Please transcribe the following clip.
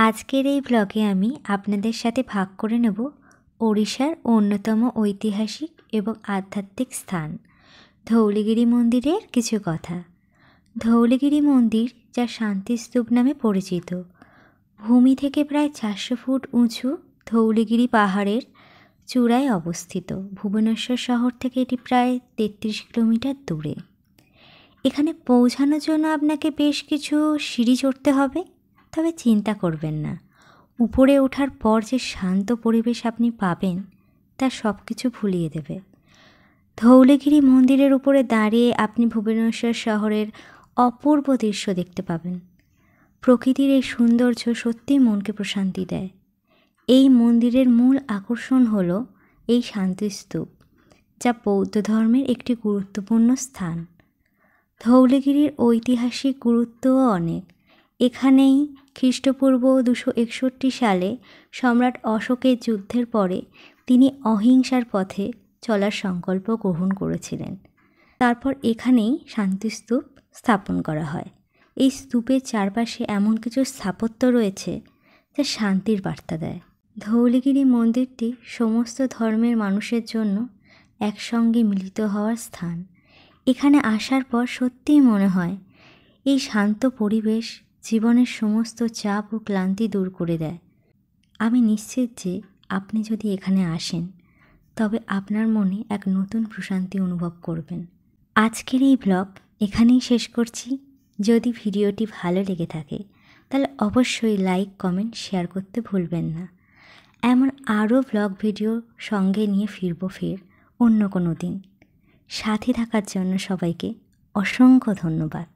আজকের এই ব্লগে আমি আপনাদের সাথে ভাগ করে নেব ওড়িশার অন্যতম ঐতিহাসিক এবং আধ্যাত্মিক স্থান ধৌলিগিরি মন্দিরের কিছু কথা। ধৌলিগিরি মন্দির, যা শান্তিস্তূপ নামে পরিচিত, ভূমি থেকে প্রায় 400 ফুট উঁচু ধৌলিগিরি পাহাড়ের চূড়ায় অবস্থিত। ভুবনেশ্বর শহর থেকে এটি প্রায় 33 কিলোমিটার দূরে। এখানে পৌঁছানোর জন্য আপনাকে বেশ কিছু সিঁড়ি চড়তে হবে, তবে চিন্তা করবেন না, উপরে ওঠার পর যে শান্ত পরিবেশ আপনি পাবেন তা সব কিছু ভুলিয়ে দেবে। ধৌলিগিরি মন্দিরের উপরে দাঁড়িয়ে আপনি ভুবনেশ্বর শহরের অপূর্ব দৃশ্য দেখতে পাবেন। প্রকৃতির এই সৌন্দর্য সত্যিই মনকে প্রশান্তি দেয়। এই মন্দিরের মূল আকর্ষণ হল এই শান্তিস্তূপ, যা বৌদ্ধ ধর্মের একটি গুরুত্বপূর্ণ স্থান। ধৌলিগিরির ঐতিহাসিক গুরুত্বও অনেক। এখানেই খ্রিস্টপূর্ব 261 সালে সম্রাট অশোকের যুদ্ধের পরে তিনি অহিংসার পথে চলার সংকল্প গ্রহণ করেছিলেন। তারপর এখানেই শান্তিস্তূপ স্থাপন করা হয়। এই স্তূপের চারপাশে এমন কিছু স্থাপত্য রয়েছে যা শান্তির বার্তা দেয়। ধৌলিগিরি মন্দিরটি সমস্ত ধর্মের মানুষের জন্য একসঙ্গে মিলিত হওয়ার স্থান। এখানে আসার পর সত্যিই মনে হয় এই শান্ত পরিবেশ জীবনের সমস্ত চাপ ও ক্লান্তি দূর করে দেয়। আমি নিশ্চিত যে আপনি যদি এখানে আসেন তবে আপনার মনে এক নতুন প্রশান্তি অনুভব করবেন। আজকের এই ব্লগ এখানেই শেষ করছি। যদি ভিডিওটি ভালো লেগে থাকে তাহলে অবশ্যই লাইক, কমেন্ট, শেয়ার করতে ভুলবেন না। এমন আরও ব্লগ ভিডিও সঙ্গে নিয়ে ফিরবো ফের অন্য কোনো দিন। সাথে থাকার জন্য সবাইকে অসংখ্য ধন্যবাদ।